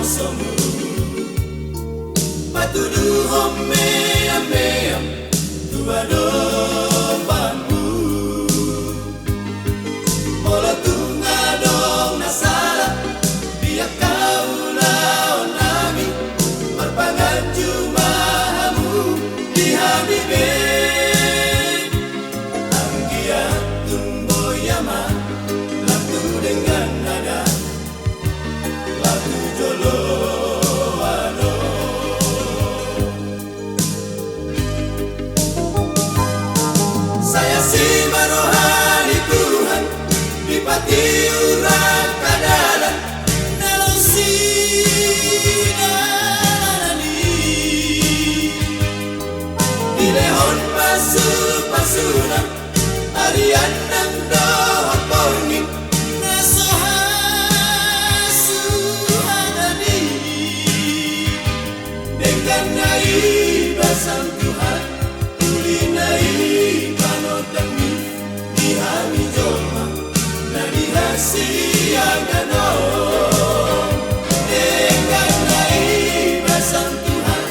posomu patudu home ameam tuado bambu molo tungadong nasala biak kau laonami marpangan jumahamu di habibe anggia tumboyama laku dengan nada laku jolo saya si marohani Tuhan dipati urat kadalan nalosi dalani dilehon pasu-pasuna arian nang dohot pongin nasohasu hadani dengan nai basang Tuhan tulinai panodami dihami joma na dihasiagano dengan nai basang Tuhan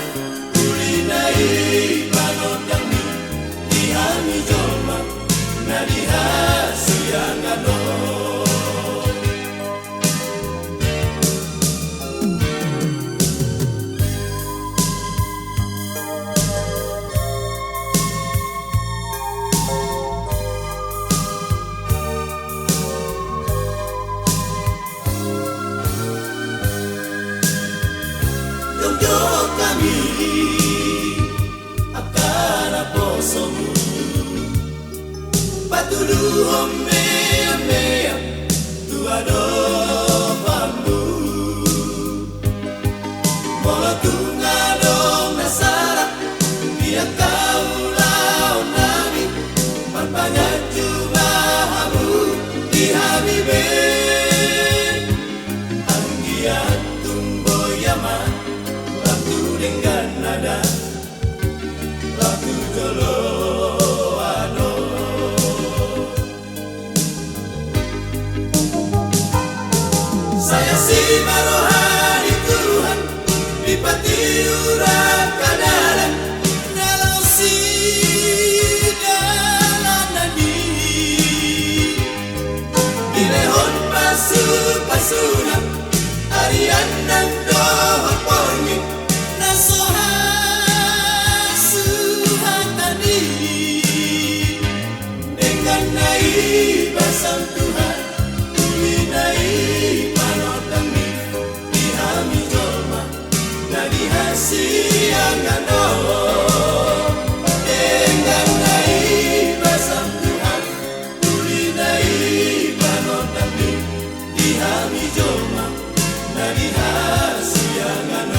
tulinai panodami dihami joma na dihasiagano. Jojo kami akan posomu patudu home ameam tuado bambu molo tungadong nasara biak kau laonami marpangan jumahamu di habibe anggia tumboyama dengan nada laku jolo ano saya si marohani Tuhan dipati urat kadalan nalosi dalanani dilehon pasu-pasuna arian nang dohot pongin nasohasu hatani dengan nai basang Tuhan tulinai panodami dihami joma na dihasiagano dengan nai basang Tuhan tulinai panodami dihami joma na dihasiagano.